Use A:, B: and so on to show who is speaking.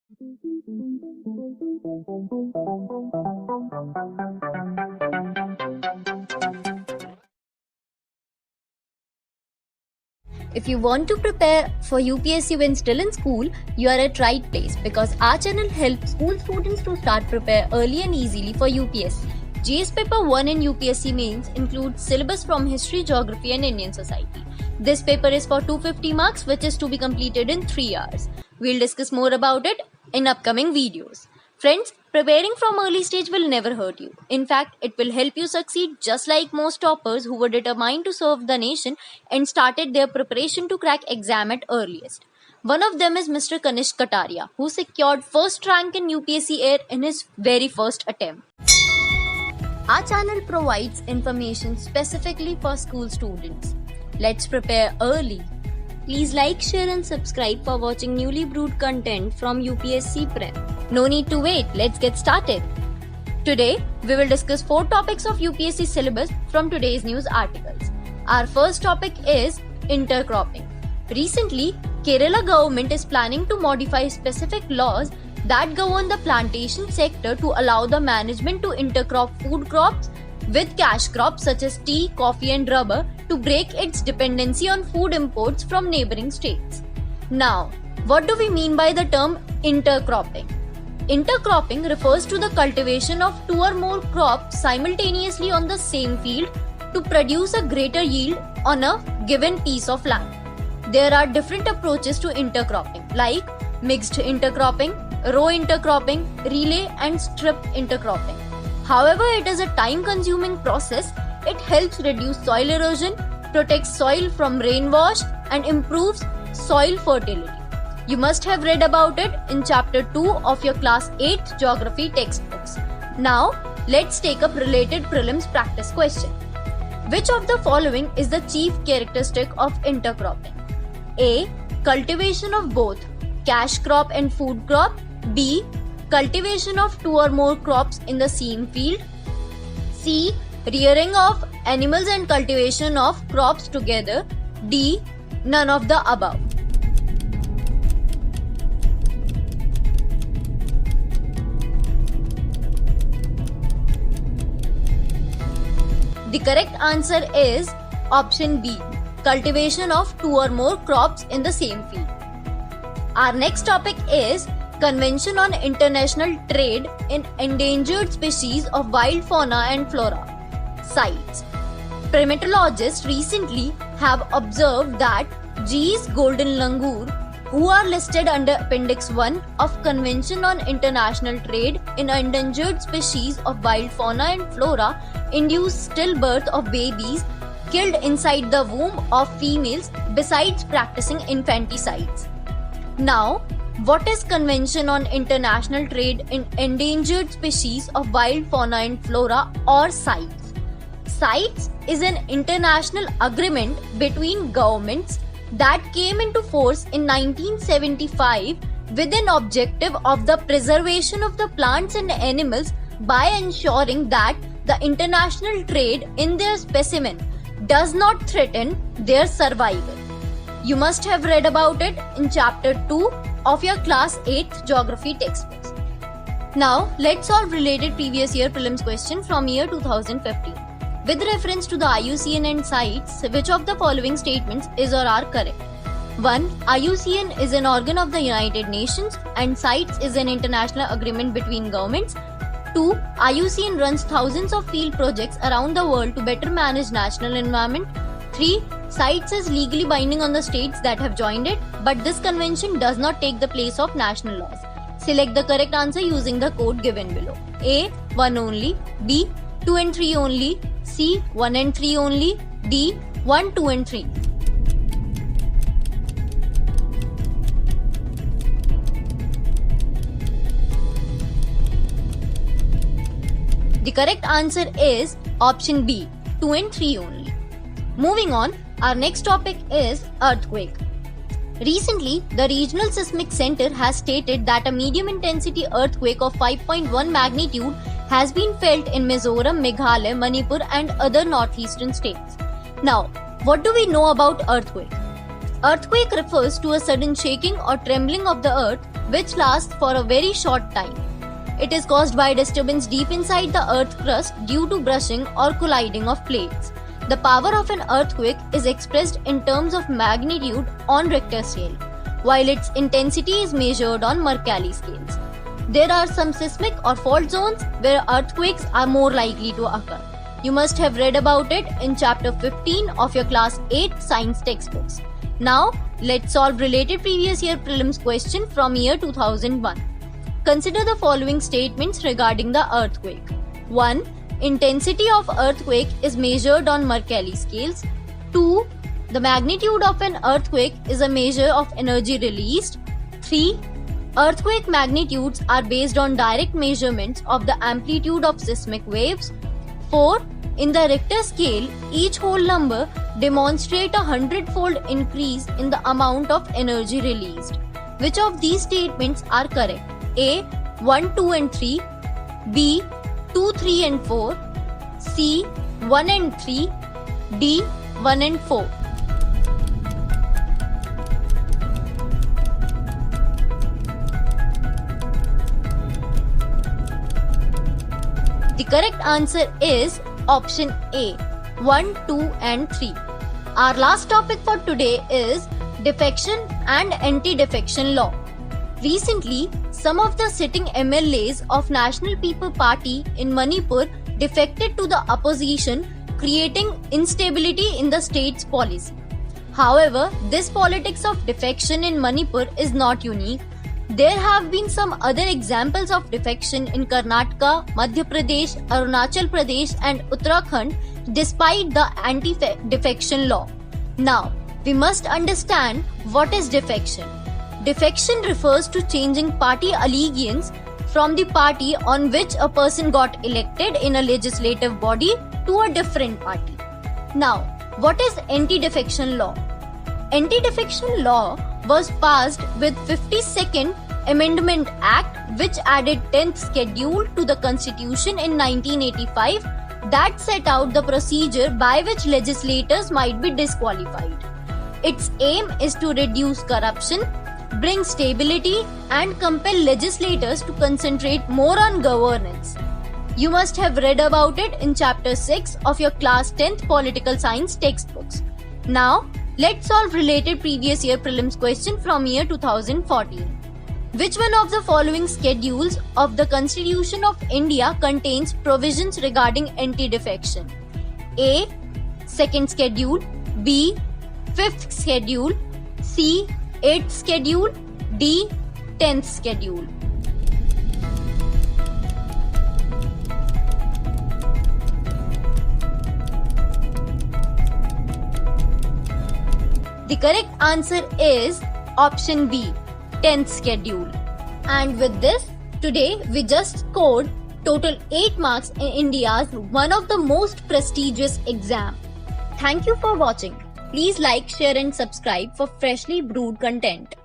A: If you want to prepare for UPSC when still in school, you are at right place because our channel helps school students to start prepare early and easily for UPSC. GS Paper 1 in UPSC Mains includes syllabus from History, Geography and Indian Society. This paper is for 250 marks which is to be completed in 3 hours. We'll discuss more about it in upcoming videos. Friends, preparing from early stage will never hurt you. In fact, it will help you succeed just like most toppers who were determined to serve the nation and started their preparation to crack exam at earliest. One of them is Mr. Kanishk Kataria, who secured first rank in UPSC Air in his very first attempt. Our channel provides information specifically for school students. Let's prepare early. Please like, share and subscribe for watching newly brewed content from UPSC Prep. No need to wait, let's get started. Today, we will discuss 4 topics of UPSC syllabus from today's news articles. Our first topic is intercropping. Recently, Kerala government is planning to modify specific laws that govern the plantation sector to allow the management to intercrop food crops with cash crops such as tea, coffee and rubber to break its dependency on food imports from neighboring states. Now, what do we mean by the term intercropping? Intercropping refers to the cultivation of 2 or more crops simultaneously on the same field to produce a greater yield on a given piece of land. There are different approaches to intercropping like mixed intercropping, row intercropping, relay and strip intercropping. However, it is a time-consuming process. It helps reduce soil erosion, protects soil from rainwash and improves soil fertility. You must have read about it in chapter 2 of your class 8 geography textbooks. Now, let's take up related prelims practice question. Which of the following is the chief characteristic of intercropping? A. Cultivation of both cash crop and food crop. B. Cultivation of 2 or more crops in the same field. C. Rearing of animals and cultivation of crops together. D. None of the above. The correct answer is option B. Cultivation of 2 or more crops in the same field. Our next topic is Convention on International Trade in Endangered Species of Wild Fauna and Flora. CITES. Primatologists recently have observed that geese golden langur, who are listed under Appendix 1 of Convention on International Trade in Endangered Species of Wild Fauna and Flora, induce stillbirth of babies killed inside the womb of females besides practicing infanticides. Now, what is Convention on International Trade in Endangered Species of Wild Fauna and Flora or CITES? CITES is an international agreement between governments that came into force in 1975 with an objective of the preservation of the plants and animals by ensuring that the international trade in their specimen does not threaten their survival. You must have read about it in chapter 2 of your class 8th geography textbooks. Now, let's solve related previous year prelims question from year 2015. With reference to the IUCN and CITES, which of the following statements is or are correct? 1. IUCN is an organ of the United Nations and CITES is an international agreement between governments. 2. IUCN runs thousands of field projects around the world to better manage national environment. 3. CITES is legally binding on the states that have joined it, but this convention does not take the place of national laws. Select the correct answer using the code given below. A. 1 only. B. 2 and 3 only. C. 1 and 3 only. D. 1, 2 and 3. The correct answer is option B. 2 and 3 only. Moving on, our next topic is earthquake. Recently, the Regional Seismic Center has stated that a medium intensity earthquake of 5.1 magnitude has been felt in Mizoram, Meghalaya, Manipur and other northeastern states. Now, what do we know about earthquake? Earthquake refers to a sudden shaking or trembling of the earth which lasts for a very short time. It is caused by disturbance deep inside the earth crust due to brushing or colliding of plates. The power of an earthquake is expressed in terms of magnitude on Richter scale, while its intensity is measured on Mercalli scales. There are some seismic or fault zones where earthquakes are more likely to occur. You must have read about it in chapter 15 of your class 8 science textbooks. Now, let's solve related previous year prelims question from year 2001. Consider the following statements regarding the earthquake. 1. Intensity of earthquake is measured on Mercalli scales. 2. The magnitude of an earthquake is a measure of energy released. 3. Earthquake magnitudes are based on direct measurements of the amplitude of seismic waves. 4. In the Richter scale, each whole number demonstrates a 100-fold increase in the amount of energy released. Which of these statements are correct? A. 1, 2 and 3. B. 2, 3 and 4. C. 1 and 3. D. 1 and 4. The correct answer is option A, 1, 2 and 3. Our last topic for today is defection and anti-defection law. Recently, some of the sitting MLAs of National People Party in Manipur defected to the opposition, creating instability in the state's policy. However, this politics of defection in Manipur is not unique. There have been some other examples of defection in Karnataka, Madhya Pradesh, Arunachal Pradesh and Uttarakhand despite the anti-defection law. Now, we must understand what is defection. Defection refers to changing party allegiance from the party on which a person got elected in a legislative body to a different party. Now, what is anti-defection law? Anti-defection law was passed with 52nd Amendment Act, which added 10th schedule to the Constitution in 1985 that set out the procedure by which legislators might be disqualified. Its aim is to reduce corruption, bring stability and compel legislators to concentrate more on governance. You must have read about it in chapter 6 of your class 10th political science textbooks. Now, let's solve related previous year prelims question from year 2014. Which one of the following schedules of the Constitution of India contains provisions regarding anti-defection? A. 2nd schedule. B. 5th schedule. C. 8th schedule. D. 10th schedule. The correct answer is option B, 10th schedule. And with this, today we just scored total 8 marks in India's one of the most prestigious exam. Thank you for watching. Please like, share and subscribe for freshly brewed content.